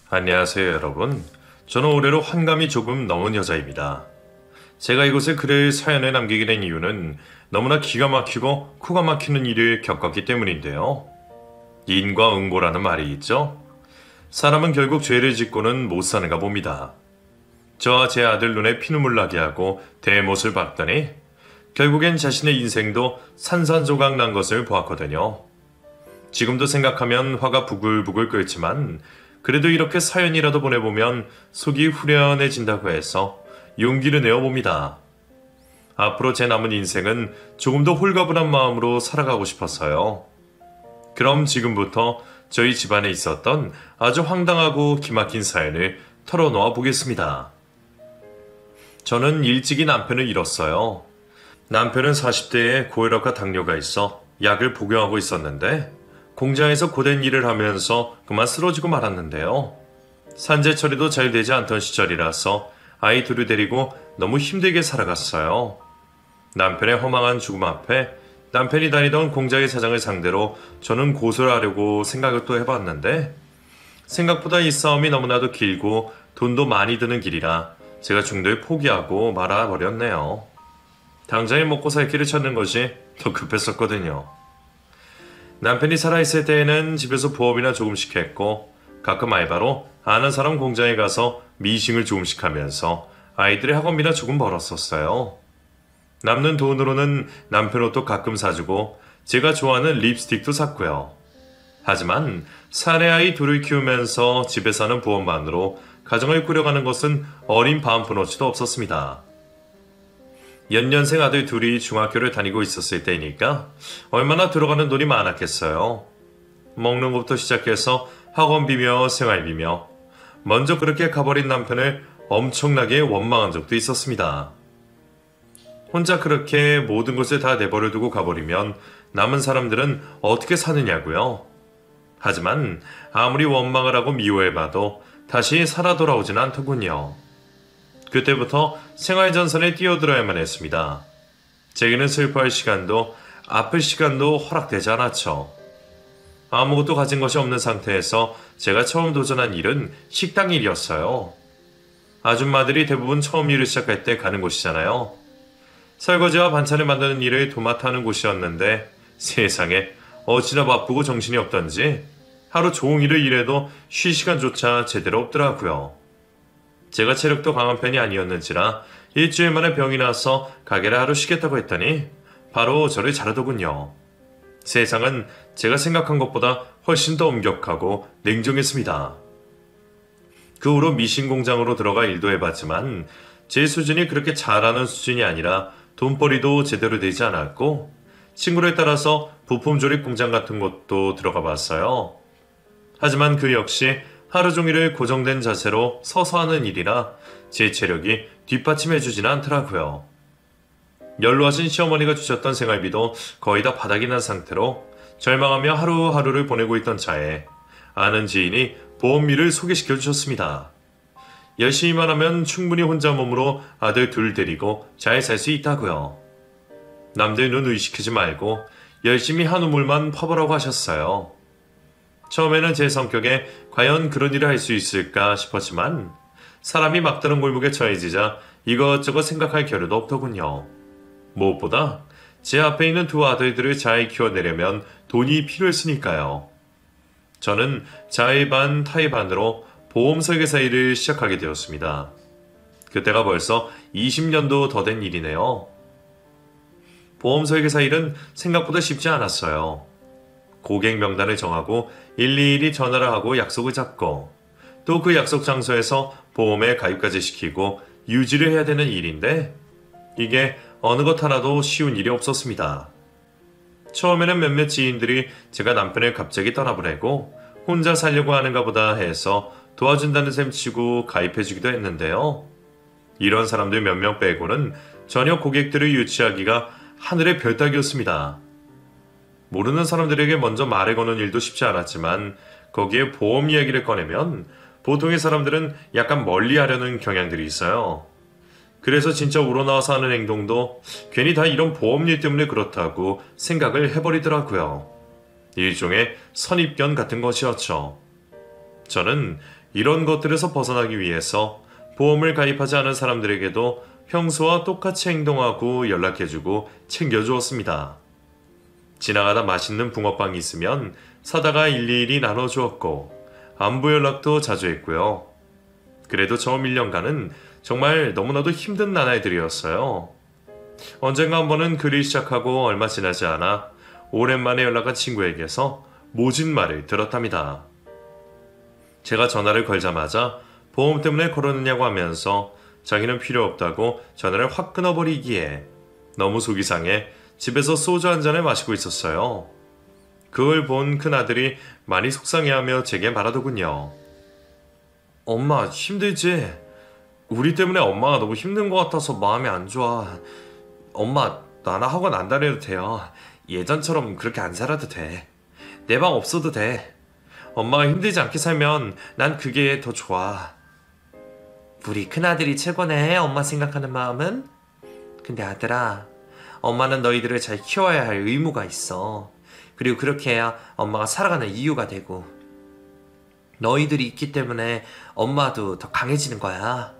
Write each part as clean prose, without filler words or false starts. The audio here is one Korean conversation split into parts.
안녕하세요, 여러분. 저는 올해로 환감이 조금 넘은 여자입니다. 제가 이곳에 글을 사연을 남기게 된 이유는 너무나 기가 막히고 코가 막히는 일을 겪었기 때문인데요. 인과 응고라는 말이 있죠. 사람은 결국 죄를 짓고는 못 사는가 봅니다. 저와 제 아들 눈에 피눈물 나게 하고 대못을 박더니 결국엔 자신의 인생도 산산조각 난 것을 보았거든요. 지금도 생각하면 화가 부글부글 끓지만 그래도 이렇게 사연이라도 보내보면 속이 후련해진다고 해서 용기를 내어봅니다. 앞으로 제 남은 인생은 조금 더 홀가분한 마음으로 살아가고 싶어서요. 그럼 지금부터 저희 집안에 있었던 아주 황당하고 기막힌 사연을 털어놓아 보겠습니다. 저는 일찍이 남편을 잃었어요. 남편은 40대에 고혈압과 당뇨가 있어 약을 복용하고 있었는데 공장에서 고된 일을 하면서 그만 쓰러지고 말았는데요. 산재 처리도 잘 되지 않던 시절이라서 아이 둘을 데리고 너무 힘들게 살아갔어요. 남편의 허망한 죽음 앞에 남편이 다니던 공장의 사장을 상대로 저는 고소를 하려고 생각을 또 해봤는데 생각보다 이 싸움이 너무나도 길고 돈도 많이 드는 길이라 제가 중도에 포기하고 말아버렸네요. 당장에 먹고 살 길을 찾는 것이 더 급했었거든요. 남편이 살아있을 때에는 집에서 부업이나 조금씩 했고 가끔 알바로 아는 사람 공장에 가서 미싱을 조금씩 하면서 아이들의 학원비나 조금 벌었었어요. 남는 돈으로는 남편 옷도 가끔 사주고 제가 좋아하는 립스틱도 샀고요. 하지만 사내 아이 둘을 키우면서 집에 사는 부업만으로 가정을 꾸려가는 것은 어린 반푼어치도 없었습니다. 연년생 아들 둘이 중학교를 다니고 있었을 때이니까 얼마나 들어가는 돈이 많았겠어요. 먹는 것부터 시작해서 학원비며 생활비며 먼저 그렇게 가버린 남편을 엄청나게 원망한 적도 있었습니다. 혼자 그렇게 모든 것을 다 내버려 두고 가버리면 남은 사람들은 어떻게 사느냐고요. 하지만 아무리 원망을 하고 미워해봐도 다시 살아 돌아오지는 않더군요. 그때부터 생활전선에 뛰어들어야만 했습니다. 제게는 슬퍼할 시간도 아플 시간도 허락되지 않았죠. 아무것도 가진 것이 없는 상태에서 제가 처음 도전한 일은 식당 일이었어요. 아줌마들이 대부분 처음 일을 시작할 때 가는 곳이잖아요. 설거지와 반찬을 만드는 일을 도맡아 하는 곳이었는데 세상에 어찌나 바쁘고 정신이 없던지 하루 종일을 일해도 쉴 시간조차 제대로 없더라고요. 제가 체력도 강한 편이 아니었는지라 일주일 만에 병이 나서 가게를 하루 쉬겠다고 했더니 바로 저를 자르더군요. 세상은 제가 생각한 것보다 훨씬 더 엄격하고 냉정했습니다. 그 후로 미신 공장으로 들어가 일도 해봤지만 제 수준이 그렇게 잘하는 수준이 아니라 돈벌이도 제대로 되지 않았고 친구를 따라서 부품 조립 공장 같은 곳도 들어가 봤어요. 하지만 그 역시 하루 종일을 고정된 자세로 서서 하는 일이라 제 체력이 뒷받침해주지는 않더라고요. 연로하신 시어머니가 주셨던 생활비도 거의 다 바닥이 난 상태로 절망하며 하루하루를 보내고 있던 차에 아는 지인이 보험일을 소개시켜 주셨습니다. 열심히만 하면 충분히 혼자 몸으로 아들 둘 데리고 잘 살 수 있다고요. 남들 눈 의식하지 말고 열심히 한 우물만 퍼보라고 하셨어요. 처음에는 제 성격에 과연 그런 일을 할 수 있을까 싶었지만 사람이 막다른 골목에 처해지자 이것저것 생각할 겨를도 없더군요. 무엇보다 제 앞에 있는 두 아들들을 잘 키워내려면 돈이 필요했으니까요. 저는 자의 반 타의 반으로 보험 설계사 일을 시작하게 되었습니다. 그때가 벌써 20년도 더 된 일이네요. 보험 설계사 일은 생각보다 쉽지 않았어요. 고객 명단을 정하고 일일이 전화를 하고 약속을 잡고 또 그 약속 장소에서 보험에 가입까지 시키고 유지를 해야 되는 일인데 이게 어느 것 하나도 쉬운 일이 없었습니다. 처음에는 몇몇 지인들이 제가 남편을 갑자기 떠나보내고 혼자 살려고 하는가 보다 해서 도와준다는 셈 치고 가입해주기도 했는데요. 이런 사람들 몇 명 빼고는 전혀 고객들을 유치하기가 하늘의 별 따기였습니다. 모르는 사람들에게 먼저 말을 거는 일도 쉽지 않았지만 거기에 보험 이야기를 꺼내면 보통의 사람들은 약간 멀리하려는 경향들이 있어요. 그래서 진짜 우러나와서 하는 행동도 괜히 다 이런 보험일 때문에 그렇다고 생각을 해버리더라고요. 일종의 선입견 같은 것이었죠. 저는 이런 것들에서 벗어나기 위해서 보험을 가입하지 않은 사람들에게도 평소와 똑같이 행동하고 연락해주고 챙겨주었습니다. 지나가다 맛있는 붕어빵이 있으면 사다가 일일이 나눠주었고 안부 연락도 자주 했고요. 그래도 처음 1년간은 정말 너무나도 힘든 나날들이었어요. 언젠가 한 번은 글을 시작하고 얼마 지나지 않아 오랜만에 연락한 친구에게서 모진 말을 들었답니다. 제가 전화를 걸자마자 보험 때문에 걸었느냐고 하면서 자기는 필요 없다고 전화를 확 끊어버리기에 너무 속이 상해 집에서 소주 한 잔을 마시고 있었어요. 그걸 본 큰아들이 많이 속상해하며 제게 말하더군요. 엄마 힘들지? 우리 때문에 엄마가 너무 힘든 것 같아서 마음이 안 좋아. 엄마 나나 학원 안 다녀도 돼요. 예전처럼 그렇게 안 살아도 돼. 내 방 없어도 돼. 엄마가 힘들지 않게 살면 난 그게 더 좋아. 우리 큰아들이 최고네. 엄마 생각하는 마음은? 근데 아들아, 엄마는 너희들을 잘 키워야 할 의무가 있어. 그리고 그렇게 해야 엄마가 살아가는 이유가 되고 너희들이 있기 때문에 엄마도 더 강해지는 거야.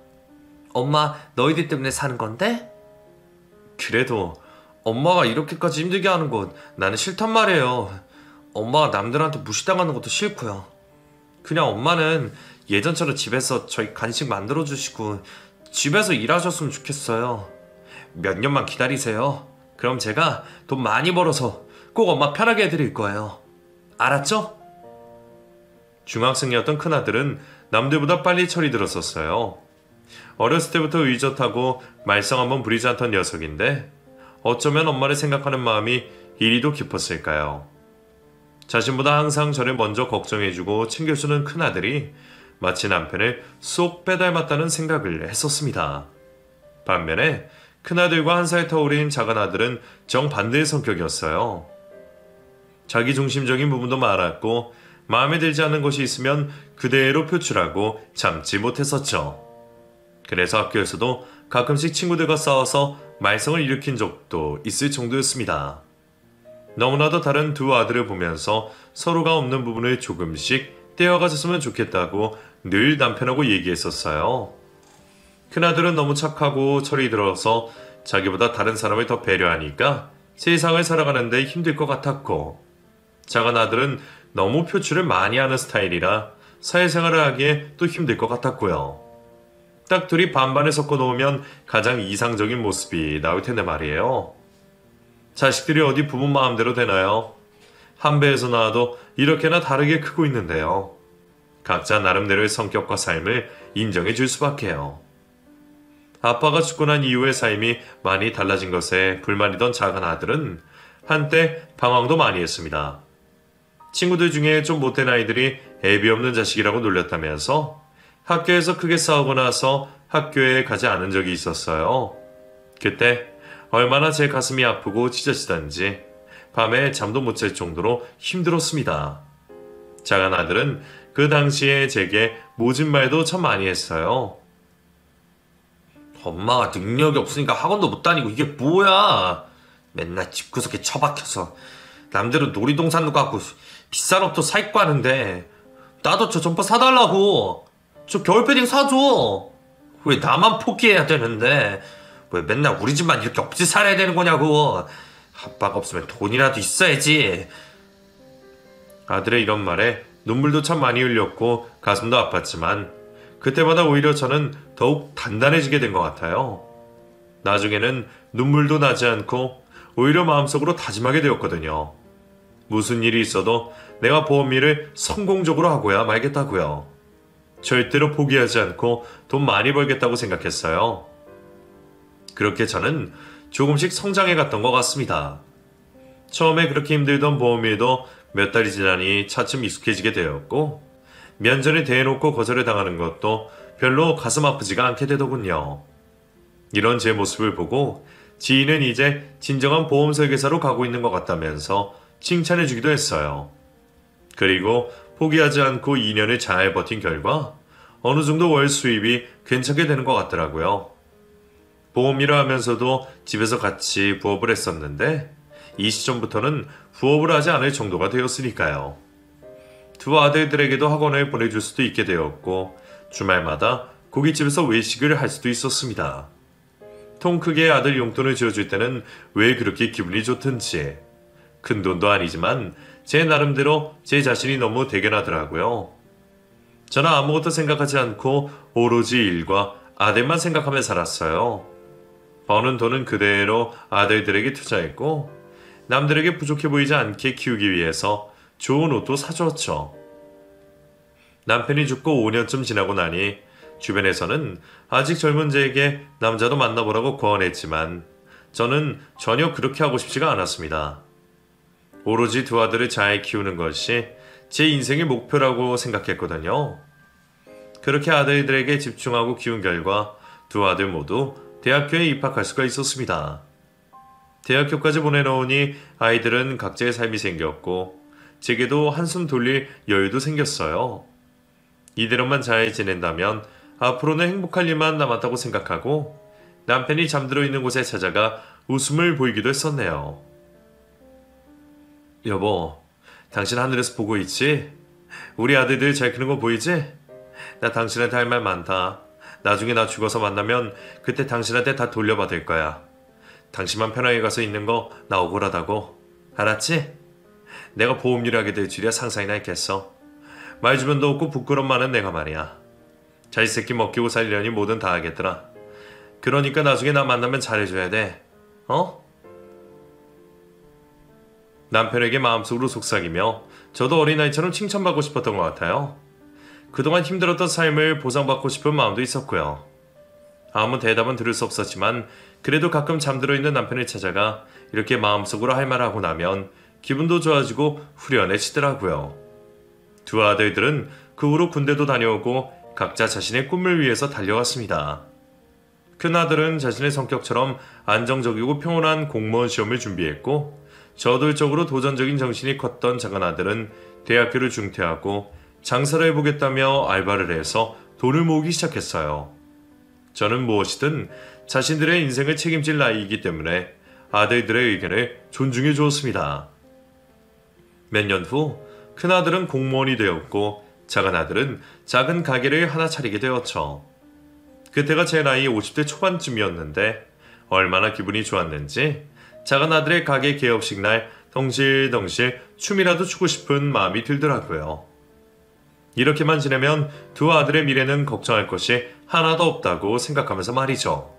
엄마 너희들 때문에 사는 건데? 그래도 엄마가 이렇게까지 힘들게 하는 건 나는 싫단 말이에요. 엄마가 남들한테 무시당하는 것도 싫고요. 그냥 엄마는 예전처럼 집에서 저희 간식 만들어주시고 집에서 일하셨으면 좋겠어요. 몇 년만 기다리세요. 그럼 제가 돈 많이 벌어서 꼭 엄마 편하게 해드릴 거예요. 알았죠? 중학생이었던 큰아들은 남들보다 빨리 철이 들었었어요. 어렸을 때부터 의젓하고 말썽 한번 부리지 않던 녀석인데 어쩌면 엄마를 생각하는 마음이 이리도 깊었을까요? 자신보다 항상 저를 먼저 걱정해주고 챙겨주는 큰아들이 마치 남편을 쏙 빼닮았다는 생각을 했었습니다. 반면에 큰아들과 한 살 터울인 작은아들은 정반대의 성격이었어요. 자기중심적인 부분도 많았고 마음에 들지 않는 것이 있으면 그대로 표출하고 참지 못했었죠. 그래서 학교에서도 가끔씩 친구들과 싸워서 말썽을 일으킨 적도 있을 정도였습니다. 너무나도 다른 두 아들을 보면서 서로가 없는 부분을 조금씩 떼어가졌으면 좋겠다고 늘 남편하고 얘기했었어요. 큰아들은 너무 착하고 철이 들어서 자기보다 다른 사람을 더 배려하니까 세상을 살아가는데 힘들 것 같았고, 작은아들은 너무 표출을 많이 하는 스타일이라 사회생활을 하기에 또 힘들 것 같았고요. 딱 둘이 반반에 섞어 놓으면 가장 이상적인 모습이 나올 텐데 말이에요. 자식들이 어디 부모 마음대로 되나요? 한 배에서 나와도 이렇게나 다르게 크고 있는데요. 각자 나름대로의 성격과 삶을 인정해 줄 수밖에요. 아빠가 죽고 난 이후의 삶이 많이 달라진 것에 불만이던 작은 아들은 한때 방황도 많이 했습니다. 친구들 중에 좀 못된 아이들이 애비 없는 자식이라고 놀렸다면서 학교에서 크게 싸우고 나서 학교에 가지 않은 적이 있었어요. 그때 얼마나 제 가슴이 아프고 찢어지던지 밤에 잠도 못 잘 정도로 힘들었습니다. 작은 아들은 그 당시에 제게 모진 말도 참 많이 했어요. 엄마가 능력이 없으니까 학원도 못 다니고 이게 뭐야? 맨날 집구석에 처박혀서 남들은 놀이동산도 가고 비싼 옷도 사 입고 하는데 나도 저 점퍼 사달라고. 저 겨울 패딩 사줘. 왜 나만 포기해야 되는데 왜 맨날 우리 집만 이렇게 없이 살아야 되는 거냐고. 아빠가 없으면 돈이라도 있어야지. 아들의 이런 말에 눈물도 참 많이 흘렸고 가슴도 아팠지만 그때마다 오히려 저는 더욱 단단해지게 된 것 같아요. 나중에는 눈물도 나지 않고 오히려 마음속으로 다짐하게 되었거든요. 무슨 일이 있어도 내가 보험 일을 성공적으로 하고야 말겠다고요. 절대로 포기하지 않고 돈 많이 벌겠다고 생각했어요. 그렇게 저는 조금씩 성장해 갔던 것 같습니다. 처음에 그렇게 힘들던 보험 일도 몇 달이 지나니 차츰 익숙해지게 되었고 면전에 대놓고 거절을 당하는 것도 별로 가슴 아프지가 않게 되더군요. 이런 제 모습을 보고 지인은 이제 진정한 보험 설계사로 가고 있는 것 같다면서 칭찬해 주기도 했어요. 그리고 포기하지 않고 2년을 잘 버틴 결과 어느 정도 월 수입이 괜찮게 되는 것 같더라고요. 보험 일을 하면서도 집에서 같이 부업을 했었는데 이 시점부터는 부업을 하지 않을 정도가 되었으니까요. 두 아들들에게도 학원을 보내줄 수도 있게 되었고 주말마다 고깃집에서 외식을 할 수도 있었습니다. 통 크게 아들 용돈을 지어줄 때는 왜 그렇게 기분이 좋든지. 큰 돈도 아니지만 제 나름대로 제 자신이 너무 대견하더라고요. 저는 아무것도 생각하지 않고 오로지 일과 아들만 생각하며 살았어요. 버는 돈은 그대로 아들들에게 투자했고 남들에게 부족해 보이지 않게 키우기 위해서 좋은 옷도 사주었죠. 남편이 죽고 5년쯤 지나고 나니 주변에서는 아직 젊은 제에게 남자도 만나보라고 권했지만 저는 전혀 그렇게 하고 싶지가 않았습니다. 오로지 두 아들을 잘 키우는 것이 제 인생의 목표라고 생각했거든요. 그렇게 아들들에게 집중하고 키운 결과 두 아들 모두 대학교에 입학할 수가 있었습니다. 대학교까지 보내놓으니 아이들은 각자의 삶이 생겼고 제게도 한숨 돌릴 여유도 생겼어요. 이대로만 잘 지낸다면 앞으로는 행복할 일만 남았다고 생각하고 남편이 잠들어 있는 곳에 찾아가 웃음을 보이기도 했었네요. 여보, 당신 하늘에서 보고 있지? 우리 아들들 잘 크는 거 보이지? 나 당신한테 할 말 많다. 나중에 나 죽어서 만나면 그때 당신한테 다 돌려받을 거야. 당신만 편하게 가서 있는 거 나 억울하다고. 알았지? 내가 보험일 하게 될 줄이야 상상이나 했겠어. 말주변도 없고 부끄럼 많은 내가 말이야. 자식 새끼 먹히고 살려니 뭐든 다 하겠더라. 그러니까 나중에 나 만나면 잘해줘야 돼. 어? 남편에게 마음속으로 속삭이며 저도 어린아이처럼 칭찬받고 싶었던 것 같아요. 그동안 힘들었던 삶을 보상받고 싶은 마음도 있었고요. 아무 대답은 들을 수 없었지만 그래도 가끔 잠들어 있는 남편을 찾아가 이렇게 마음속으로 할 말하고 나면 기분도 좋아지고 후련해지더라고요. 두 아들들은 그 후로 군대도 다녀오고 각자 자신의 꿈을 위해서 달려갔습니다. 큰아들은 자신의 성격처럼 안정적이고 평온한 공무원 시험을 준비했고 저돌적으로 도전적인 정신이 컸던 작은아들은 대학교를 중퇴하고 장사를 해보겠다며 알바를 해서 돈을 모으기 시작했어요. 저는 무엇이든 자신들의 인생을 책임질 나이이기 때문에 아들들의 의견을 존중해 주었습니다. 몇 년 후 큰아들은 공무원이 되었고 작은아들은 작은 가게를 하나 차리게 되었죠. 그때가 제 나이 50대 초반쯤이었는데 얼마나 기분이 좋았는지 작은아들의 가게 개업식 날 덩실덩실 춤이라도 추고 싶은 마음이 들더라고요. 이렇게만 지내면 두 아들의 미래는 걱정할 것이 하나도 없다고 생각하면서 말이죠.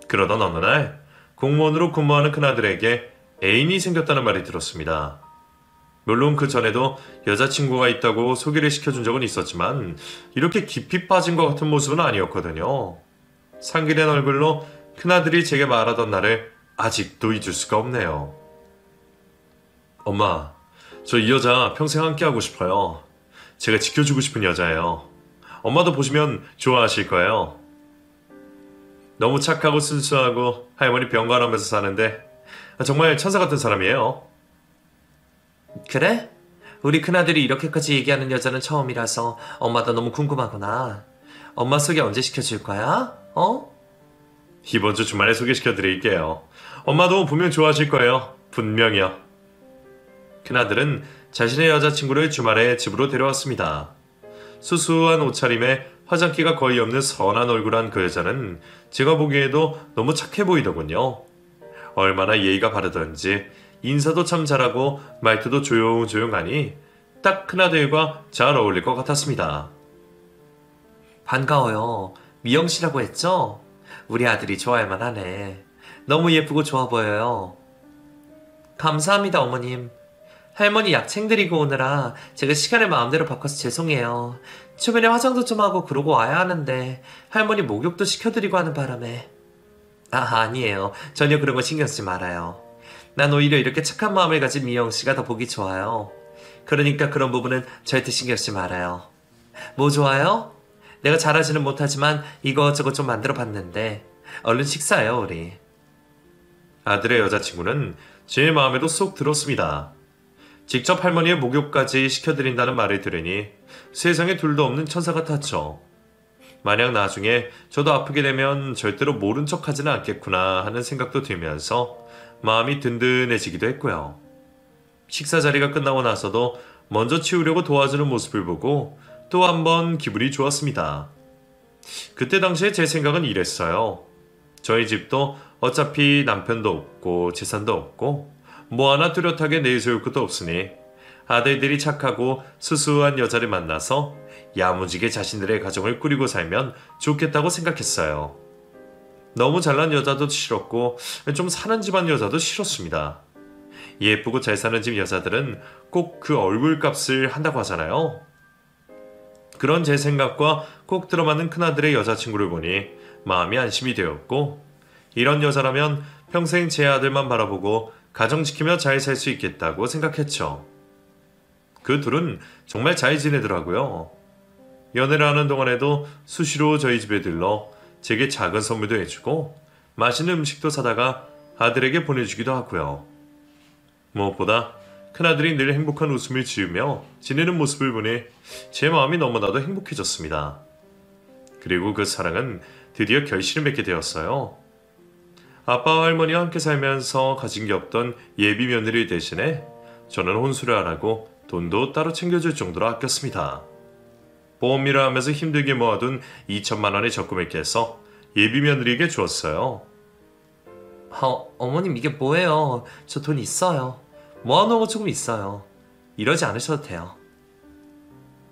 그러던 어느 날 공무원으로 근무하는 큰아들에게 애인이 생겼다는 말이 들었습니다. 물론 그 전에도 여자친구가 있다고 소개를 시켜준 적은 있었지만 이렇게 깊이 빠진 것 같은 모습은 아니었거든요. 상기된 얼굴로 큰아들이 제게 말하던 날을 아직도 잊을 수가 없네요. 엄마, 저 이 여자 평생 함께하고 싶어요. 제가 지켜주고 싶은 여자예요. 엄마도 보시면 좋아하실 거예요. 너무 착하고 순수하고 할머니 병관하면서 사는데 정말 천사 같은 사람이에요. 그래? 우리 큰아들이 이렇게까지 얘기하는 여자는 처음이라서 엄마도 너무 궁금하구나. 엄마 소개 언제 시켜줄 거야? 어? 이번 주 주말에 소개시켜드릴게요. 엄마도 보면 좋아하실 거예요. 분명히요. 큰아들은 자신의 여자친구를 주말에 집으로 데려왔습니다. 수수한 옷차림에 화장기가 거의 없는 선한 얼굴한 그 여자는 제가 보기에도 너무 착해 보이더군요. 얼마나 예의가 바르던지 인사도 참 잘하고 말투도 조용조용하니 딱 큰아들과 잘 어울릴 것 같았습니다. 반가워요. 미영씨라고 했죠? 우리 아들이 좋아할 만하네. 너무 예쁘고 좋아 보여요. 감사합니다, 어머님. 할머니 약 챙드리고 오느라 제가 시간을 마음대로 바꿔서 죄송해요. 초면에 화장도 좀 하고 그러고 와야 하는데 할머니 목욕도 시켜드리고 하는 바람에. 아니에요. 전혀 그런 거 신경 쓰지 말아요. 난 오히려 이렇게 착한 마음을 가진 미영씨가 더 보기 좋아요. 그러니까 그런 부분은 절대 신경 쓰지 말아요. 뭐 좋아요? 내가 잘하지는 못하지만 이것저것 좀 만들어 봤는데 얼른 식사해요, 우리. 아들의 여자친구는 제 마음에도 쏙 들었습니다. 직접 할머니의 목욕까지 시켜드린다는 말을 들으니 세상에 둘도 없는 천사 같았죠. 만약 나중에 저도 아프게 되면 절대로 모른 척 하지는 않겠구나 하는 생각도 들면서 마음이 든든해지기도 했고요. 식사 자리가 끝나고 나서도 먼저 치우려고 도와주는 모습을 보고 또 한 번 기분이 좋았습니다. 그때 당시에 제 생각은 이랬어요. 저희 집도 어차피 남편도 없고 재산도 없고 뭐 하나 뚜렷하게 내세울 것도 없으니 아들들이 착하고 수수한 여자를 만나서 야무지게 자신들의 가정을 꾸리고 살면 좋겠다고 생각했어요. 너무 잘난 여자도 싫었고 좀 사는 집안 여자도 싫었습니다. 예쁘고 잘 사는 집 여자들은 꼭 그 얼굴값을 한다고 하잖아요. 그런 제 생각과 꼭 들어맞는 큰아들의 여자친구를 보니 마음이 안심이 되었고, 이런 여자라면 평생 제 아들만 바라보고 가정 지키며 잘 살 수 있겠다고 생각했죠. 그 둘은 정말 잘 지내더라고요. 연애를 하는 동안에도 수시로 저희 집에 들러 제게 작은 선물도 해주고 맛있는 음식도 사다가 아들에게 보내주기도 하고요. 무엇보다 큰아들이 늘 행복한 웃음을 지으며 지내는 모습을 보니 제 마음이 너무나도 행복해졌습니다. 그리고 그 사랑은 드디어 결실을 맺게 되었어요. 아빠와 할머니와 함께 살면서 가진 게 없던 예비 며느리 대신에 저는 혼수를 안 하고 돈도 따로 챙겨줄 정도로 아꼈습니다. 보험일을 하면서 힘들게 모아둔 2천만 원의 적금을 깨서 예비 며느리에게 주었어요. 어머님 이게 뭐예요? 저 돈 있어요. 모아놓은 거 조금 있어요. 이러지 않으셔도 돼요.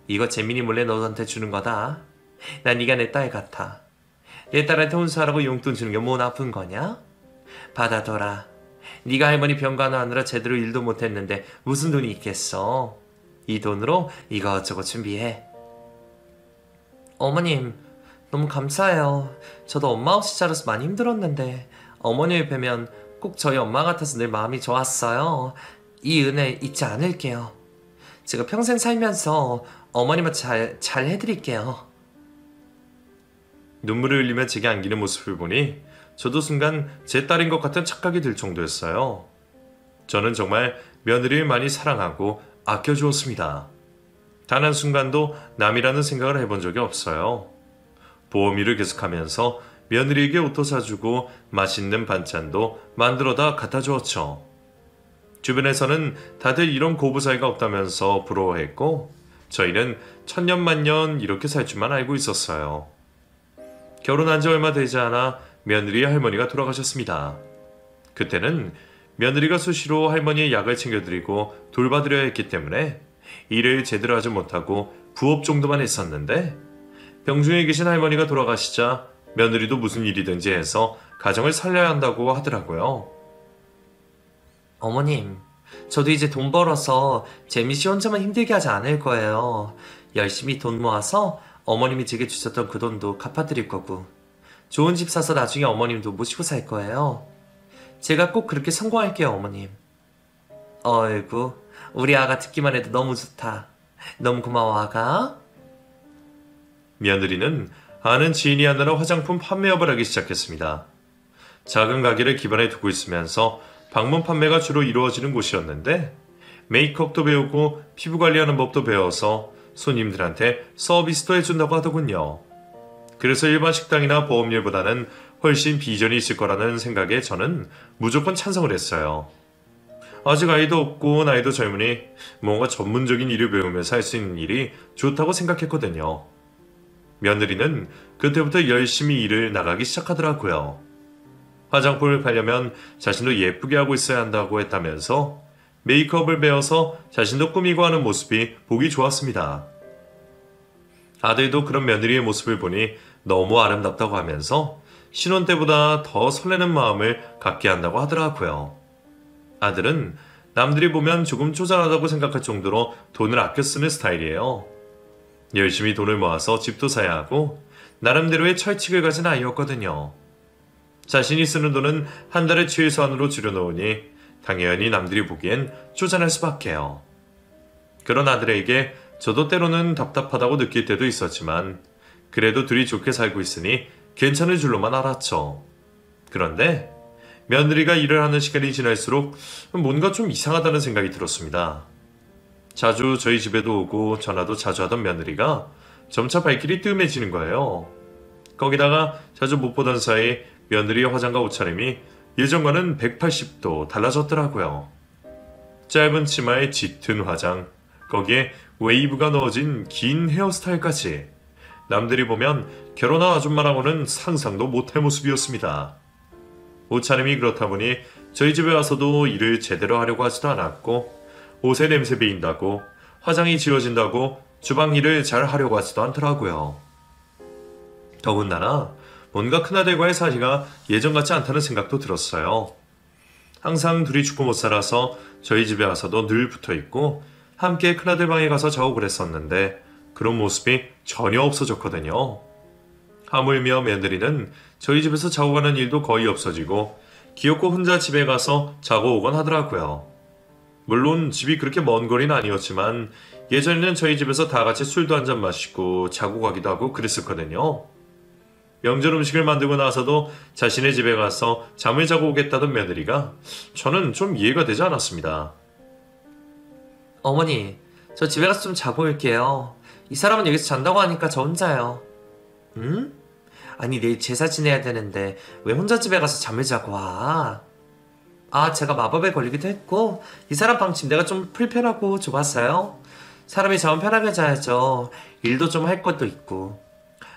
이거 재민이 몰래 너한테 주는 거다. 난 네가 내 딸 같아. 내 딸한테 혼수하라고 용돈 주는 게 뭐 나쁜 거냐? 받아둬라. 네가 할머니 병간호하느라 제대로 일도 못했는데 무슨 돈이 있겠어. 이 돈으로 이것저것 준비해. 어머님 너무 감사해요. 저도 엄마 없이 자라서 많이 힘들었는데 어머님을 뵈면 꼭 저희 엄마 같아서 늘 마음이 좋았어요. 이 은혜 잊지 않을게요. 제가 평생 살면서 어머님한테 잘 해드릴게요. 눈물을 흘리며 제게 안기는 모습을 보니 저도 순간 제 딸인 것 같은 착각이 들 정도였어요. 저는 정말 며느리를 많이 사랑하고 아껴주었습니다. 단 한순간도 남이라는 생각을 해본 적이 없어요. 보험일을 계속하면서 며느리에게 옷도 사주고 맛있는 반찬도 만들어다 갖다 주었죠. 주변에서는 다들 이런 고부 사이가 없다면서 부러워했고 저희는 천년만년 이렇게 살 줄만 알고 있었어요. 결혼한 지 얼마 되지 않아 며느리의 할머니가 돌아가셨습니다. 그때는 며느리가 수시로 할머니의 약을 챙겨드리고 돌봐드려야 했기 때문에 일을 제대로 하지 못하고 부업 정도만 했었는데 병중에 계신 할머니가 돌아가시자 며느리도 무슨 일이든지 해서 가정을 살려야 한다고 하더라고요. 어머님, 저도 이제 돈 벌어서 재미 씨 혼자만 힘들게 하지 않을 거예요. 열심히 돈 모아서 어머님이 제게 주셨던 그 돈도 갚아드릴 거고 좋은 집 사서 나중에 어머님도 모시고 살 거예요. 제가 꼭 그렇게 성공할게요, 어머님. 어이구, 우리 아가 듣기만 해도 너무 좋다. 너무 고마워, 아가. 며느리는 아는 지인이 하느라 화장품 판매업을 하기 시작했습니다. 작은 가게를 기반에 두고 있으면서 방문 판매가 주로 이루어지는 곳이었는데 메이크업도 배우고 피부 관리하는 법도 배워서 손님들한테 서비스도 해준다고 하더군요. 그래서 일반 식당이나 보험일보다는 훨씬 비전이 있을 거라는 생각에 저는 무조건 찬성을 했어요. 아직 아이도 없고 나이도 젊으니 뭔가 전문적인 일을 배우면서 할 수 있는 일이 좋다고 생각했거든요. 며느리는 그때부터 열심히 일을 나가기 시작하더라고요. 화장품을 팔려면 자신도 예쁘게 하고 있어야 한다고 했다면서 메이크업을 배워서 자신도 꾸미고 하는 모습이 보기 좋았습니다. 아들도 그런 며느리의 모습을 보니 너무 아름답다고 하면서 신혼 때보다 더 설레는 마음을 갖게 한다고 하더라고요. 아들은 남들이 보면 조금 쪼잔하다고 생각할 정도로 돈을 아껴 쓰는 스타일이에요. 열심히 돈을 모아서 집도 사야 하고 나름대로의 철칙을 가진 아이였거든요. 자신이 쓰는 돈은 한 달에 최소한으로 줄여놓으니 당연히 남들이 보기엔 쪼잔할 수밖에요. 그런 아들에게 저도 때로는 답답하다고 느낄 때도 있었지만 그래도 둘이 좋게 살고 있으니 괜찮을 줄로만 알았죠. 그런데 며느리가 일을 하는 시간이 지날수록 뭔가 좀 이상하다는 생각이 들었습니다. 자주 저희 집에도 오고 전화도 자주 하던 며느리가 점차 발길이 뜸해지는 거예요. 거기다가 자주 못 보던 사이 며느리의 화장과 옷차림이 예전과는 180도 달라졌더라고요. 짧은 치마에 짙은 화장, 거기에 웨이브가 넣어진 긴 헤어스타일까지. 남들이 보면 결혼한 아줌마라고는 상상도 못할 모습이었습니다. 옷차림이 그렇다 보니 저희 집에 와서도 일을 제대로 하려고 하지도 않았고, 옷에 냄새 배인다고, 화장이 지워진다고 주방 일을 잘 하려고 하지도 않더라고요. 더군다나 뭔가 큰아들과의 사이가 예전 같지 않다는 생각도 들었어요. 항상 둘이 죽고 못 살아서 저희 집에 와서도 늘 붙어있고 함께 큰아들 방에 가서 자고 그랬었는데 그런 모습이 전혀 없어졌거든요. 하물며 며느리는 저희 집에서 자고 가는 일도 거의 없어지고 귀엽고 혼자 집에 가서 자고 오곤 하더라고요. 물론 집이 그렇게 먼 거리는 아니었지만 예전에는 저희 집에서 다 같이 술도 한잔 마시고 자고 가기도 하고 그랬었거든요. 명절 음식을 만들고 나서도 자신의 집에 가서 잠을 자고 오겠다던 며느리가 저는 좀 이해가 되지 않았습니다. 어머니, 저 집에 가서 좀 자고 올게요. 이 사람은 여기서 잔다고 하니까 저 혼자요. 응? 아니, 내일 제사 지내야 되는데 왜 혼자 집에 가서 잠을 자고 와? 아, 제가 마법에 걸리기도 했고 이 사람 방 침대가 좀 불편하고 좁았어요. 사람이 자면 편하게 자야죠. 일도 좀 할 것도 있고.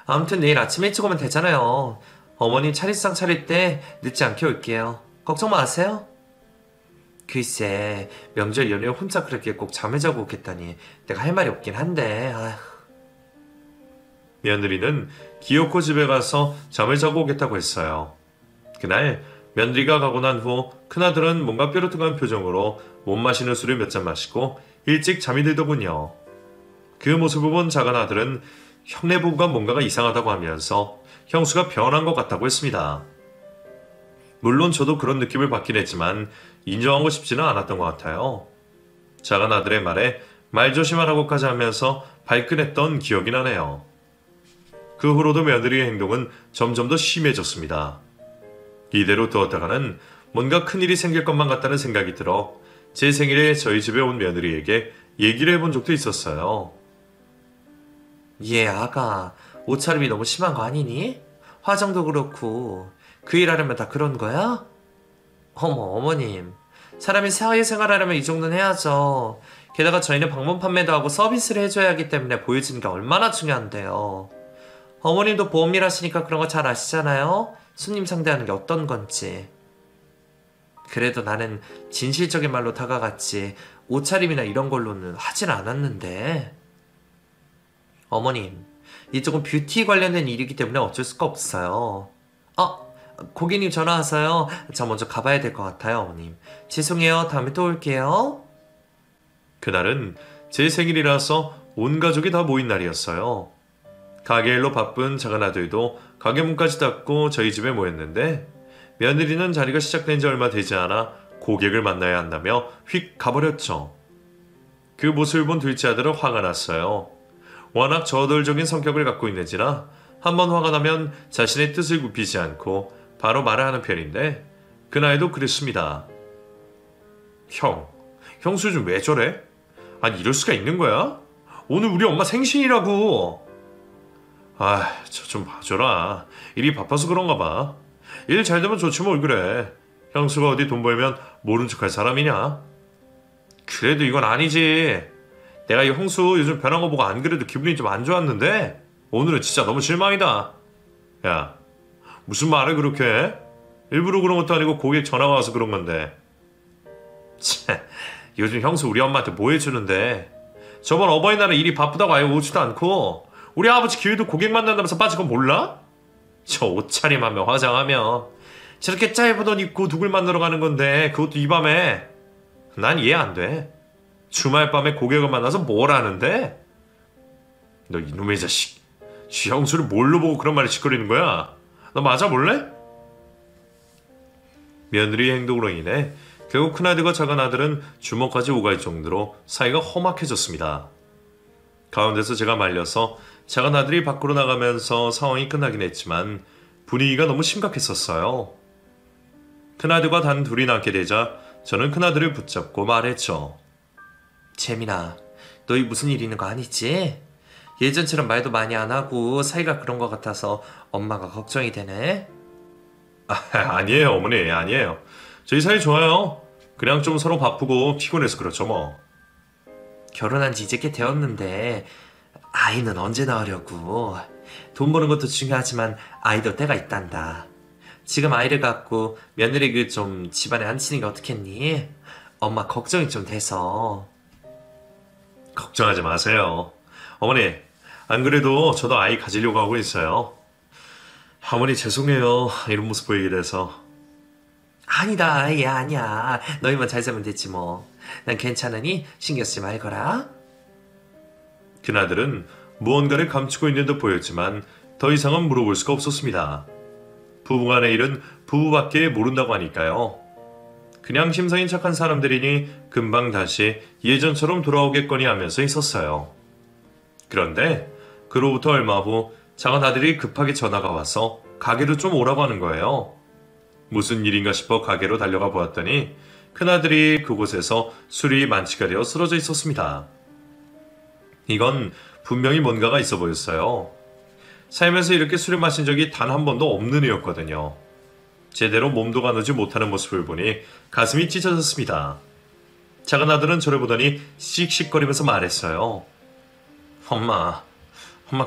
아무튼 내일 아침 일찍 오면 되잖아요. 어머님 차례상 차릴 때 늦지 않게 올게요. 걱정 마세요. 글쎄, 명절 연휴에 혼자 그렇게 꼭 잠을 자고 오겠다니 내가 할 말이 없긴 한데. 아휴. 며느리는 기어코 집에 가서 잠을 자고 오겠다고 했어요. 그날 며느리가 가고 난 후 큰아들은 뭔가 뾰루퉁한 표정으로 못 마시는 술을 몇 잔 마시고 일찍 잠이 들더군요. 그 모습을 본 작은 아들은 형네 부부가 뭔가가 이상하다고 하면서 형수가 변한 것 같다고 했습니다. 물론 저도 그런 느낌을 받긴 했지만 인정하고 싶지는 않았던 것 같아요. 작은 아들의 말에 말 조심하라고까지 하면서 발끈했던 기억이 나네요. 그 후로도 며느리의 행동은 점점 더 심해졌습니다. 이대로 두었다가는 뭔가 큰일이 생길 것만 같다는 생각이 들어 제 생일에 저희 집에 온 며느리에게 얘기를 해본 적도 있었어요. 얘 아가, 옷차림이 너무 심한 거 아니니? 화장도 그렇고 그 일 하려면 다 그런 거야? 어머, 어머님, 사람이 사회생활 하려면 이 정도는 해야죠. 게다가 저희는 방문 판매도 하고 서비스를 해줘야 하기 때문에 보여지는 게 얼마나 중요한데요. 어머님도 보험일 하시니까 그런 거 잘 아시잖아요. 손님 상대하는 게 어떤 건지. 그래도 나는 진실적인 말로 다가갔지 옷차림이나 이런 걸로는 하진 않았는데. 어머님, 이쪽은 뷰티 관련된 일이기 때문에 어쩔 수가 없어요. 고객님 전화 와서요. 저 먼저 가봐야 될 것 같아요, 어머님. 죄송해요. 다음에 또 올게요. 그날은 제 생일이라서 온 가족이 다 모인 날이었어요. 가게 일로 바쁜 작은 아들도 가게 문까지 닫고 저희 집에 모였는데 며느리는 자리가 시작된 지 얼마 되지 않아 고객을 만나야 한다며 휙 가버렸죠. 그 모습을 본 둘째 아들은 화가 났어요. 워낙 저돌적인 성격을 갖고 있는지라 한번 화가 나면 자신의 뜻을 굽히지 않고 바로 말을 하는 편인데 그 나이도 그랬습니다. 형수 좀 왜 저래? 아니 이럴 수가 있는 거야? 오늘 우리 엄마 생신이라고. 저 좀 봐줘라. 일이 바빠서 그런가 봐. 일 잘 되면 좋지 뭘 그래. 형수가 어디 돈 벌면 모른 척할 사람이냐? 그래도 이건 아니지. 내가 이 형수 요즘 변한 거 보고 안 그래도 기분이 좀 안 좋았는데 오늘은 진짜 너무 실망이다. 야, 무슨 말을 그렇게 해? 일부러 그런 것도 아니고 고객 전화가 와서 그런 건데. 요즘 형수 우리 엄마한테 뭐 해주는데 저번 어버이날에 일이 바쁘다고 아예 오지도 않고 우리 아버지 기회도 고객 만난다면서 빠진 건 몰라? 저 옷차림하며 화장하며 저렇게 짧은 옷 입고 누굴 만나러 가는 건데 그것도 이 밤에. 난 이해 안 돼. 주말 밤에 고객을 만나서 뭘 하는데? 너 이놈의 자식, 지 형수를 뭘로 보고 그런 말을 짓거리는 거야? 너 맞아볼래? 며느리의 행동으로 인해 결국 큰아들과 작은아들은 주먹까지 오갈 정도로 사이가 험악해졌습니다. 가운데서 제가 말려서 작은아들이 밖으로 나가면서 상황이 끝나긴 했지만 분위기가 너무 심각했었어요. 큰아들과 단 둘이 남게 되자 저는 큰아들을 붙잡고 말했죠. 재민아, 너희 무슨 일 있는 거 아니지? 예전처럼 말도 많이 안 하고 사이가 그런 것 같아서 엄마가 걱정이 되네. 아니에요 어머니, 아니에요. 저희 사이 좋아요. 그냥 좀 서로 바쁘고 피곤해서 그렇죠 뭐. 결혼한 지 이제 꽤 되었는데 아이는 언제 낳으려고. 돈 버는 것도 중요하지만 아이도 때가 있단다. 지금 아이를 갖고 며느리 좀 집안에 앉히는 게 어떻겠니? 엄마 걱정이 좀 돼서. 걱정하지 마세요. 어머니, 안 그래도 저도 아이 가지려고 하고 있어요. 어머니 죄송해요. 이런 모습 보이게 돼서. 아니다, 얘 아니야. 너희만 잘 살면 됐지 뭐. 난 괜찮으니 신경 쓰지 말거라. 그나들은 무언가를 감추고 있는 듯 보였지만 더 이상은 물어볼 수가 없었습니다. 부부간의 일은 부부밖에 모른다고 하니까요. 그냥 심성이 착한 사람들이니 금방 다시 예전처럼 돌아오겠거니 하면서 있었어요. 그런데 그로부터 얼마 후 작은 아들이 급하게 전화가 와서 가게로 좀 오라고 하는 거예요. 무슨 일인가 싶어 가게로 달려가 보았더니 큰아들이 그곳에서 술이 만취가 되어 쓰러져 있었습니다. 이건 분명히 뭔가가 있어 보였어요. 살면서 이렇게 술을 마신 적이 단 한 번도 없는 애였거든요. 제대로 몸도 가누지 못하는 모습을 보니 가슴이 찢어졌습니다. 작은 아들은 저를 보더니 씩씩거리면서 말했어요. 엄마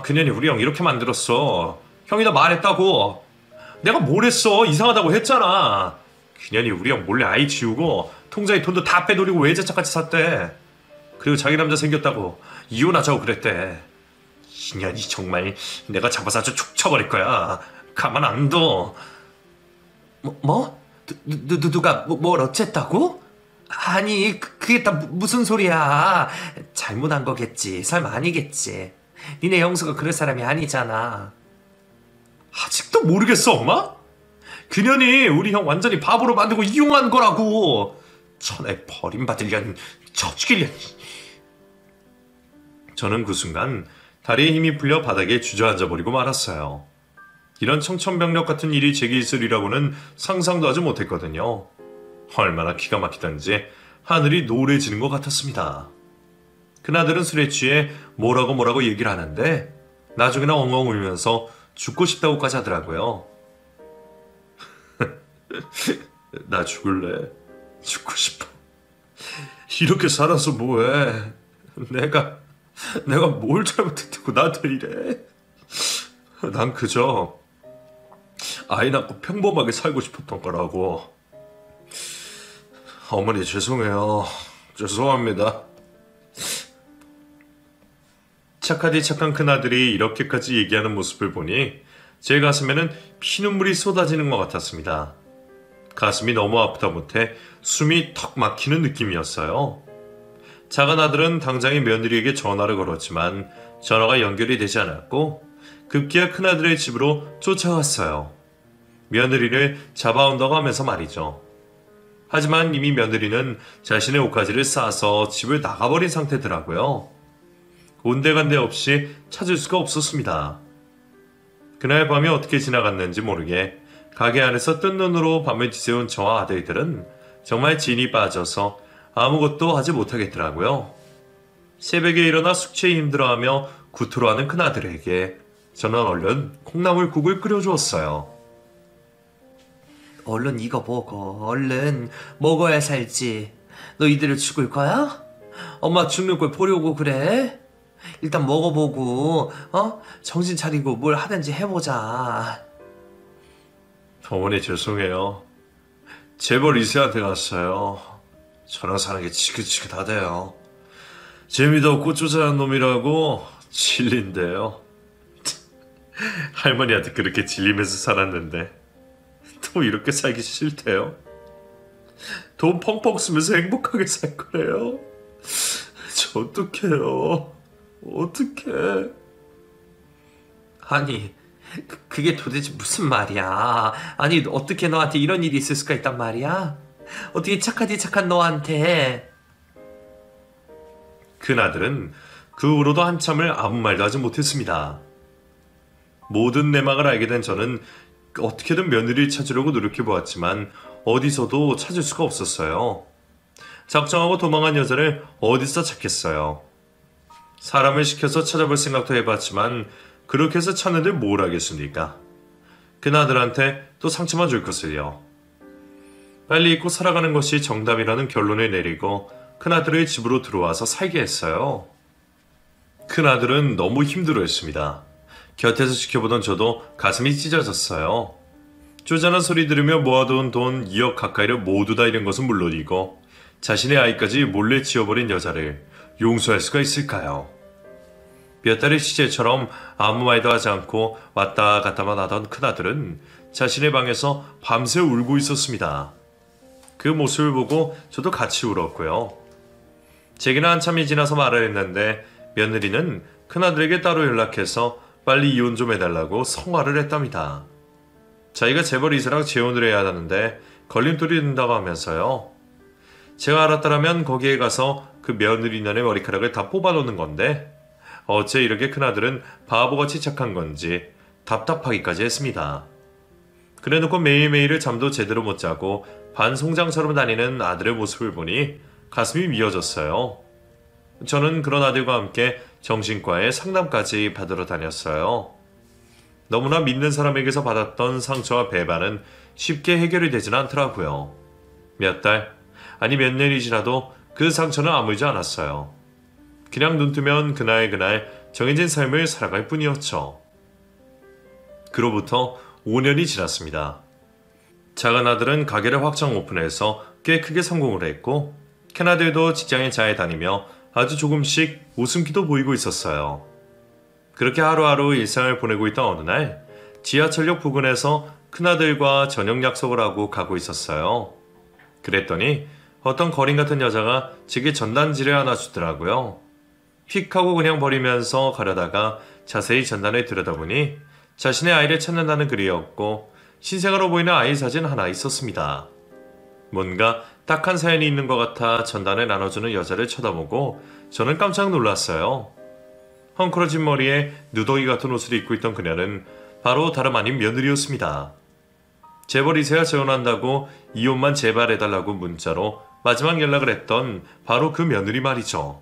그년이 우리 형 이렇게 만들었어. 형이 다 말했다고. 내가 뭘 했어. 이상하다고 했잖아. 그년이 우리 형 몰래 아이 지우고 통장에 돈도 다 빼돌리고 외제차까지 샀대. 그리고 자기 남자 생겼다고 이혼하자고 그랬대. 인연이 정말 내가 잡아서 아주 축 쳐버릴 거야. 가만 안 둬. 뭐? 누가 뭘 어쨌다고? 아니 그게 다 무슨 소리야. 잘못한 거겠지. 설마 아니겠지. 니네 영수가 그럴 사람이 아니잖아. 아직도 모르겠어 엄마? 그년이 우리 형 완전히 바보로 만들고 이용한 거라고. 천에 버림받으련 저죽이련. 저는 그 순간 다리에 힘이 풀려 바닥에 주저앉아버리고 말았어요. 이런 청천벽력 같은 일이 제게 있으리라고는 상상도 하지 못했거든요. 얼마나 기가 막히던지 하늘이 노래지는 것 같았습니다. 그나들은 술에 취해 뭐라고 얘기를 하는데 나중에는 엉엉 울면서 죽고 싶다고까지 하더라고요. 나 죽을래. 죽고 싶어. 이렇게 살아서 뭐해. 내가 뭘 잘못했다고 나한테 이래. 난 그저 아이 낳고 평범하게 살고 싶었던 거라고. 어머니 죄송해요. 죄송합니다. 착하디 착한 큰아들이 이렇게까지 얘기하는 모습을 보니 제 가슴에는 피눈물이 쏟아지는 것 같았습니다. 가슴이 너무 아프다 못해 숨이 턱 막히는 느낌이었어요. 작은 아들은 당장에 며느리에게 전화를 걸었지만 전화가 연결이 되지 않았고 급기야 큰아들의 집으로 쫓아갔어요. 며느리를 잡아온다고 하면서 말이죠. 하지만 이미 며느리는 자신의 옷가지를 싸서 집을 나가버린 상태더라고요. 온데간데 없이 찾을 수가 없었습니다. 그날 밤이 어떻게 지나갔는지 모르게 가게 안에서 뜬 눈으로 밤을 지새운 저와 아들들은 정말 진이 빠져서 아무것도 하지 못하겠더라고요. 새벽에 일어나 숙취에 힘들어하며 구토로하는 큰아들에게 저는 얼른 콩나물국을 끓여주었어요. 얼른 이거 먹어. 얼른 먹어야 살지. 너 이대로 죽을 거야? 엄마 죽는 걸 보려고 그래? 일단 먹어보고 정신 차리고 뭘 하든지 해보자. 어머니 죄송해요. 재벌 2세한테 갔어요. 저랑 사는 게 지긋지긋하대요. 재미도 없고 쪼잔한 놈이라고 질린대요. 할머니한테 그렇게 질리면서 살았는데 또 이렇게 살기 싫대요. 돈 펑펑 쓰면서 행복하게 살 거래요. 저 어떡해요. 어떡해. 아니 그게 도대체 무슨 말이야. 아니 어떻게 너한테 이런 일이 있을 수가 있단 말이야. 어떻게 착하디 착한 너한테. 큰아들은 그 후로도 한참을 아무 말도 하지 못했습니다. 모든 내막을 알게 된 저는 어떻게든 며느리를 찾으려고 노력해보았지만 어디서도 찾을 수가 없었어요. 작정하고 도망한 여자를 어디서 찾겠어요. 사람을 시켜서 찾아볼 생각도 해봤지만 그렇게 해서 찾는데 뭘 하겠습니까? 그나들한테 또 상처만 줄 것을요. 빨리 잊고 살아가는 것이 정답이라는 결론을 내리고 큰아들의 집으로 들어와서 살게 했어요. 큰아들은 너무 힘들어했습니다. 곁에서 지켜보던 저도 가슴이 찢어졌어요. 쪼잔한 소리 들으며 모아둔 돈 2억 가까이를 모두 다 잃은 것은 물론이고 자신의 아이까지 몰래 지어버린 여자를 용서할 수가 있을까요? 몇 달의 시제처럼 아무 말도 하지 않고 왔다 갔다만 하던 큰아들은 자신의 방에서 밤새 울고 있었습니다. 그 모습을 보고 저도 같이 울었고요. 제게는 한참이 지나서 말을 했는데 며느리는 큰아들에게 따로 연락해서 빨리 이혼 좀 해달라고 성화를 했답니다. 자기가 재벌 이사랑 재혼을 해야 하는데 걸림돌이 된다고 하면서요. 제가 알았더라면 거기에 가서 그 며느리년의 머리카락을 다 뽑아놓는 건데 어째 이렇게 큰아들은 바보같이 착한 건지 답답하기까지 했습니다. 그래놓고 매일매일을 잠도 제대로 못 자고 반송장처럼 다니는 아들의 모습을 보니 가슴이 미어졌어요. 저는 그런 아들과 함께 정신과에 상담까지 받으러 다녔어요. 너무나 믿는 사람에게서 받았던 상처와 배반은 쉽게 해결이 되진 않더라고요. 몇 달, 아니 몇 년이 지나도 그 상처는 아물지 않았어요. 그냥 눈 뜨면 그날 정해진 삶을 살아갈 뿐이었죠. 그로부터 5년이 지났습니다. 작은 아들은 가게를 확장 오픈해서 꽤 크게 성공을 했고 큰아들도 직장에 잘 다니며 아주 조금씩 웃음기도 보이고 있었어요. 그렇게 하루하루 일상을 보내고 있던 어느 날 지하철역 부근에서 큰아들과 저녁 약속을 하고 가고 있었어요. 그랬더니 어떤 거린 같은 여자가 제게 전단지를 하나 주더라고요. 휙 하고 그냥 버리면서 가려다가 자세히 전단을 들여다보니 자신의 아이를 찾는다는 글이었고 신생아로 보이는 아이 사진 하나 있었습니다. 뭔가 딱한 사연이 있는 것 같아 전단을 나눠주는 여자를 쳐다보고 저는 깜짝 놀랐어요. 헝클어진 머리에 누더기 같은 옷을 입고 있던 그녀는 바로 다름 아닌 며느리였습니다. 재벌 이세가 재혼한다고 이혼만 제발 해달라고 문자로 마지막 연락을 했던 바로 그 며느리 말이죠.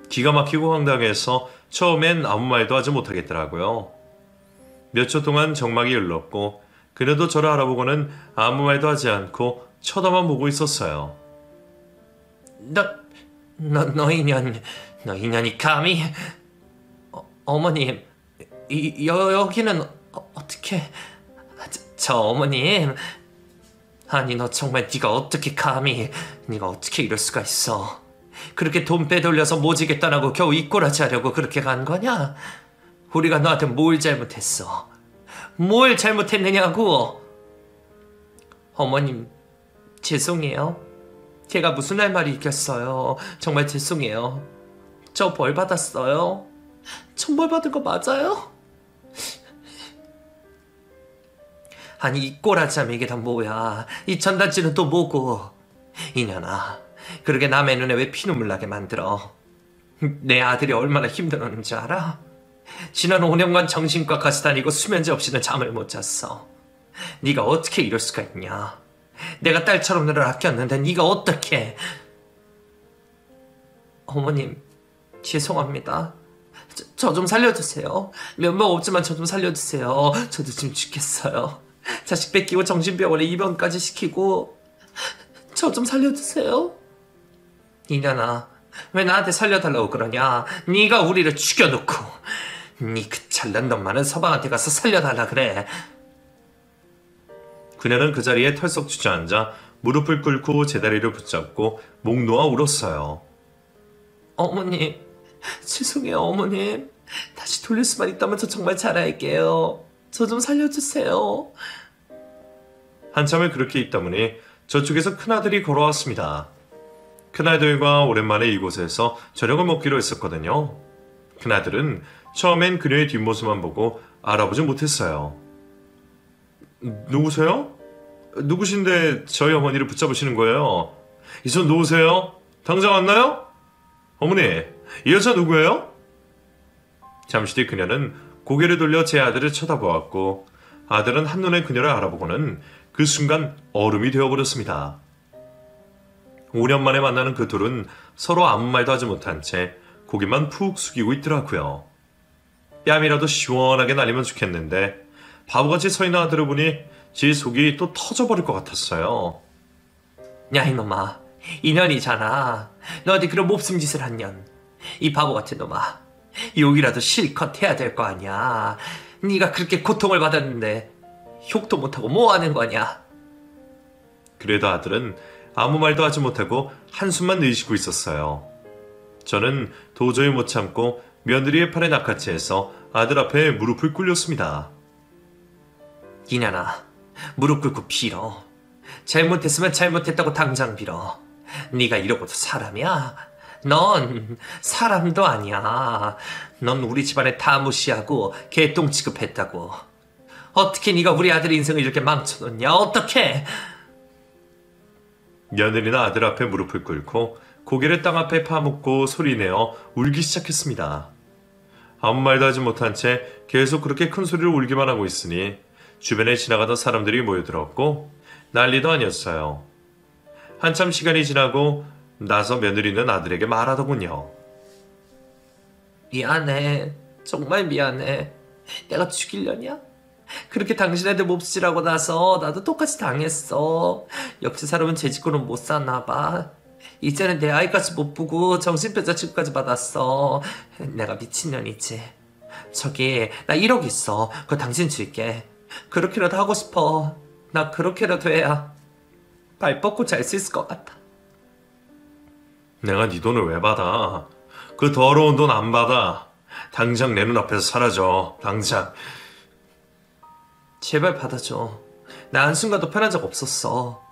기가 막히고 황당해서 처음엔 아무 말도 하지 못하겠더라고요. 몇 초 동안 정막이 흘렀고 그녀도 저를 알아보고는 아무 말도 하지 않고 쳐다만 보고 있었어요. 너 인연이 감히? 어머님, 여기는 어떻게? 저 어머님, 아니 너 정말 네가 어떻게 감히? 네가 어떻게 이럴 수가 있어? 그렇게 돈 빼돌려서 모지겠다라고 겨우 이꼬라지 하려고 그렇게 간 거냐? 우리가 너한테 뭘 잘못했어? 뭘 잘못했느냐고? 어머님, 죄송해요. 걔가 무슨 할 말이 있겠어요. 정말 죄송해요. 저 벌 받았어요. 천벌 받은 거 맞아요? 아니 이 꼬라지하면 이게 다 뭐야. 이 전단지는 또 뭐고. 이년아, 그러게 남의 눈에 왜 피눈물 나게 만들어. 내 아들이 얼마나 힘들었는지 알아? 지난 5년간 정신과까지 다니고 수면제 없이는 잠을 못 잤어. 네가 어떻게 이럴 수가 있냐. 내가 딸처럼 너를 아꼈는데 네가 어떻게. 어머님, 죄송합니다. 저 좀 살려주세요. 면목 없지만 저 좀 살려주세요. 저도 지금 죽겠어요. 자식 뺏기고 정신병원에 입원까지 시키고. 저 좀 살려주세요. 이년아, 왜 나한테 살려달라고 그러냐. 네가 우리를 죽여놓고 네 그 잘난 놈 많은 서방한테 가서 살려달라 그래. 그녀는 그 자리에 털썩 주저앉아 무릎을 꿇고 제 다리를 붙잡고 목 놓아 울었어요. 어머님, 죄송해요 어머님. 다시 돌릴 수만 있다면 저 정말 잘할게요. 저 좀 살려주세요. 한참을 그렇게 있다 보니 저쪽에서 큰아들이 걸어왔습니다. 큰아들과 오랜만에 이곳에서 저녁을 먹기로 했었거든요. 큰아들은 처음엔 그녀의 뒷모습만 보고 알아보지 못했어요. 누구세요? 누구신데 저희 어머니를 붙잡으시는 거예요? 이 손 놓으세요. 당장 왔나요? 어머니, 이 여자 누구예요? 잠시 뒤 그녀는 고개를 돌려 제 아들을 쳐다보았고 아들은 한눈에 그녀를 알아보고는 그 순간 얼음이 되어버렸습니다. 5년 만에 만나는 그 둘은 서로 아무 말도 하지 못한 채 고개만 푹 숙이고 있더라고요. 뺨이라도 시원하게 날리면 좋겠는데 바보같이 서 있는 아들을 보니 제 속이 또 터져버릴 것 같았어요. 야 이놈아, 인연이잖아. 너 어디 그런 몹쓸 짓을 한 년. 이 바보 같은 놈아. 욕이라도 실컷 해야 될 거 아니야. 네가 그렇게 고통을 받았는데 욕도 못하고 뭐 하는 거냐? 그래도 아들은 아무 말도 하지 못하고 한숨만 내쉬고 있었어요. 저는 도저히 못 참고 며느리의 팔에 낚아채서 아들 앞에 무릎을 꿇렸습니다. 이년아, 무릎 꿇고 빌어. 잘못했으면 잘못했다고 당장 빌어. 네가 이러고도 사람이야? 넌 사람도 아니야. 넌 우리 집안에 다 무시하고 개똥 취급했다고. 어떻게 네가 우리 아들 인생을 이렇게 망쳐놓냐? 어떻게? 며느리는 아들 앞에 무릎을 꿇고 고개를 땅 앞에 파묻고 소리내어 울기 시작했습니다. 아무 말도 하지 못한 채 계속 그렇게 큰 소리로 울기만 하고 있으니 주변에 지나가던 사람들이 모여들었고 난리도 아니었어요. 한참 시간이 지나고 나서 며느리는 아들에게 말하더군요. 미안해. 정말 미안해. 내가 죽이려냐? 그렇게 당신한테 몹쓸하고 나서 나도 똑같이 당했어. 역시 사람은 제 짓고는 못 사나 봐. 이제는 내 아이까지 못 보고 정신병자 취급까지 받았어. 내가 미친년이지. 저기 나 1억 있어. 그거 당신 줄게. 그렇게라도 하고 싶어. 나 그렇게라도 해야 발 뻗고 잘 수 있을 것 같아. 내가 네 돈을 왜 받아? 그 더러운 돈 안 받아. 당장 내 눈앞에서 사라져. 당장. 제발 받아줘. 나 한순간도 편한 적 없었어.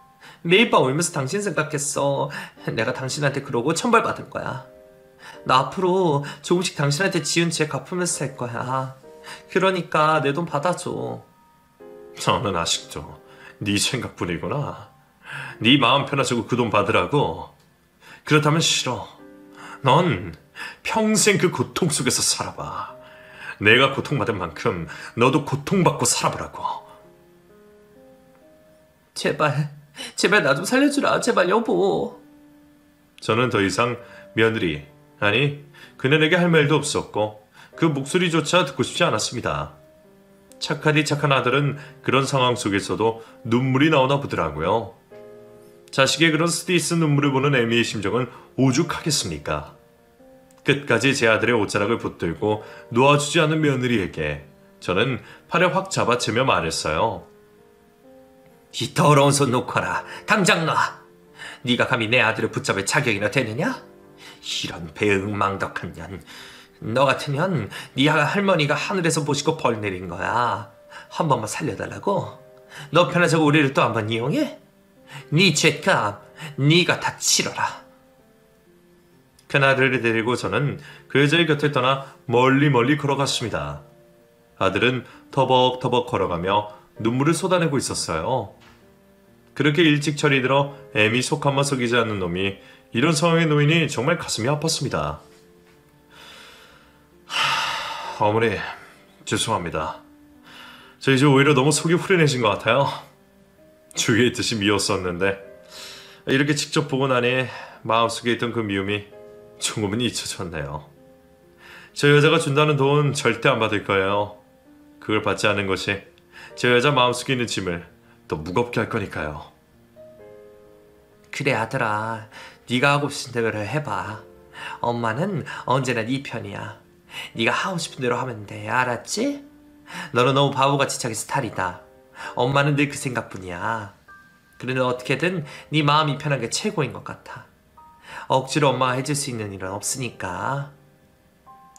매일 밤 울면서 당신 생각했어. 내가 당신한테 그러고 천벌 받을 거야. 나 앞으로 조금씩 당신한테 지은 죄 갚으면서 살 거야. 그러니까 내 돈 받아줘. 너는 아직도 네 생각뿐이구나. 네 마음 편하자고 그 돈 받으라고. 그렇다면 싫어. 넌 평생 그 고통 속에서 살아봐. 내가 고통받은 만큼 너도 고통받고 살아보라고. 제발 나 좀 살려주라. 제발 여보. 저는 더 이상 며느리, 아니 그녀에게 할 말도 없었고 그 목소리조차 듣고 싶지 않았습니다. 착하디 착한 아들은 그런 상황 속에서도 눈물이 나오나 보더라고요. 자식의 그런 쓰디쓴 눈물을 보는 애미의 심정은 오죽하겠습니까? 끝까지 제 아들의 옷자락을 붙들고 놓아주지 않은 며느리에게 저는 팔을 확 잡아채며 말했어요. 이 더러운 손 놓거라. 당장 놔. 네가 감히 내 아들을 붙잡을 자격이나 되느냐? 이런 배응망덕한 년. 너 같으면 네 할머니가 하늘에서 보시고 벌 내린 거야. 한 번만 살려달라고? 너 편하자고 우리를 또 한 번 이용해? 네 죗값 네가 다 치러라. 큰아들을 데리고 저는 그 여자의 곁을 떠나 멀리 걸어갔습니다. 아들은 터벅터벅 걸어가며 눈물을 쏟아내고 있었어요. 그렇게 일찍 철이 들어 애미 속 한번 속이지 않는 놈이 이런 상황에 놓이니 정말 가슴이 아팠습니다. 어머니, 죄송합니다. 저 이제 오히려 너무 속이 후련해진 것 같아요. 주위에 있듯이 미웠었는데 이렇게 직접 보고 나니 마음속에 있던 그 미움이 조금은 잊혀졌네요. 저 여자가 준다는 돈 절대 안 받을 거예요. 그걸 받지 않는 것이 저 여자 마음속에 있는 짐을 더 무겁게 할 거니까요. 그래 아들아. 네가 하고 싶은 대로 해봐. 엄마는 언제나 네 편이야. 네가 하고 싶은 대로 하면 돼. 알았지? 너는 너무 바보같이 자기 스타일이다. 엄마는 늘 그 생각뿐이야. 그래도 어떻게든 네 마음이 편한 게 최고인 것 같아. 억지로 엄마가 해줄 수 있는 일은 없으니까.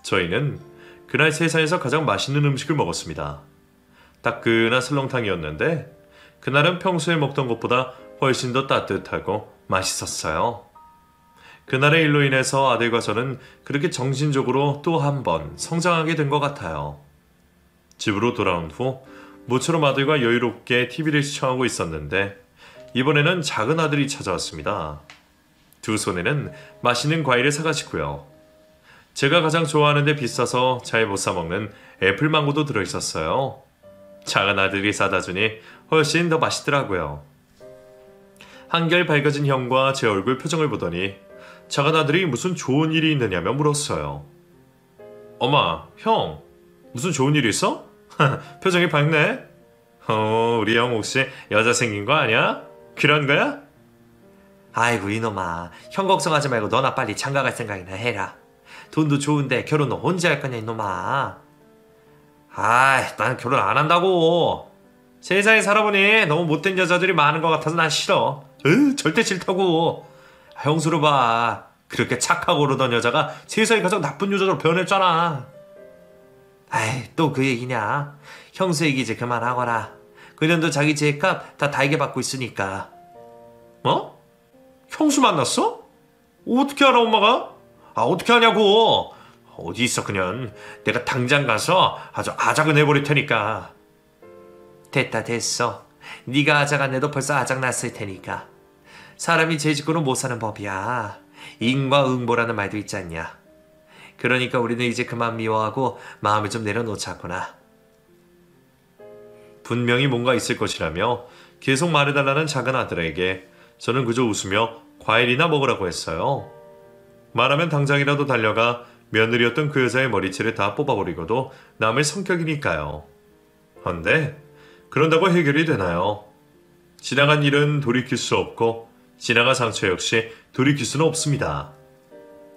저희는 그날 세상에서 가장 맛있는 음식을 먹었습니다. 따끈한 설렁탕이었는데 그날은 평소에 먹던 것보다 훨씬 더 따뜻하고 맛있었어요. 그날의 일로 인해서 아들과 저는 그렇게 정신적으로 또 한 번 성장하게 된 것 같아요. 집으로 돌아온 후 모처럼 아들과 여유롭게 TV를 시청하고 있었는데 이번에는 작은 아들이 찾아왔습니다. 두 손에는 맛있는 과일을 사가시고요. 제가 가장 좋아하는데 비싸서 잘 못 사먹는 애플망고도 들어있었어요. 작은 아들이 사다 주니 훨씬 더 맛있더라고요. 한결 밝아진 형과 제 얼굴 표정을 보더니 작은 아들이 무슨 좋은 일이 있느냐며 물었어요. 엄마, 형, 무슨 좋은 일 있어? 표정이 밝네. 우리 형 혹시 여자 생긴 거 아니야? 그런 거야? 아이고 이놈아, 형 걱정하지 말고 너나 빨리 장가갈 생각이나 해라. 돈도 좋은데 결혼은 언제 할 거냐 이놈아. 아이, 난 결혼 안 한다고. 세상에 살아보니 너무 못된 여자들이 많은 것 같아서 난 싫어. 절대 싫다고. 형수로 봐. 그렇게 착하고 그러던 여자가 세상에 가장 나쁜 여자로 변했잖아. 아이, 또 그 얘기냐. 형수 얘기 이제 그만하거라. 그년도 자기 죄값 다 달게 받고 있으니까. 어? 형수 만났어? 어떻게 알아 엄마가? 어떻게 하냐고. 어디 있어 그년. 내가 당장 가서 아주 아작을 내버릴 테니까. 됐다 됐어. 네가 아작 안 내도 벌써 아작 났을 테니까. 사람이 제 짓고는 못 사는 법이야. 인과응보라는 말도 있지 않냐. 그러니까 우리는 이제 그만 미워하고 마음을 좀 내려놓자꾸나. 분명히 뭔가 있을 것이라며 계속 말해달라는 작은 아들에게 저는 그저 웃으며 과일이나 먹으라고 했어요. 말하면 당장이라도 달려가 며느리였던 그 여자의 머리채를 다 뽑아버리고도 남을 성격이니까요. 헌데 그런다고 해결이 되나요? 지나간 일은 돌이킬 수 없고 지나간 상처 역시 돌이킬 수는 없습니다.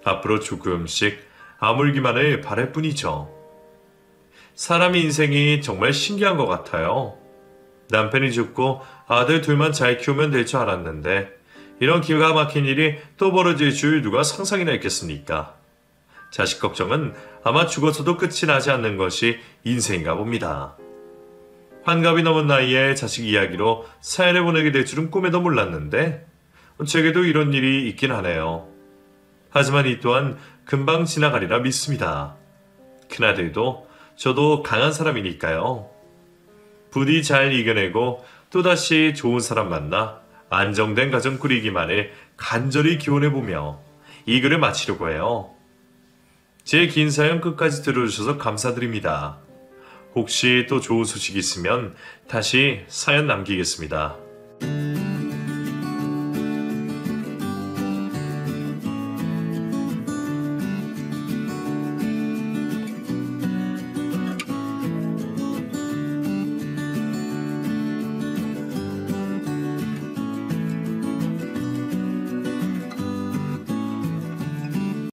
앞으로 조금씩 아물기만을 바랄 뿐이죠. 사람 인생이 정말 신기한 것 같아요. 남편이 죽고 아들 둘만 잘 키우면 될 줄 알았는데 이런 기가 막힌 일이 또 벌어질 줄 누가 상상이나 했겠습니까? 자식 걱정은 아마 죽어서도 끝이 나지 않는 것이 인생인가 봅니다. 환갑이 넘은 나이에 자식 이야기로 사연을 보내게 될 줄은 꿈에도 몰랐는데 제게도 이런 일이 있긴 하네요. 하지만 이 또한 금방 지나가리라 믿습니다. 큰아들도 저도 강한 사람이니까요. 부디 잘 이겨내고 또다시 좋은 사람 만나 안정된 가정 꾸리기만을 간절히 기원해보며 이 글을 마치려고 해요. 제 긴 사연 끝까지 들어주셔서 감사드립니다. 혹시 또 좋은 소식 있으면 다시 사연 남기겠습니다.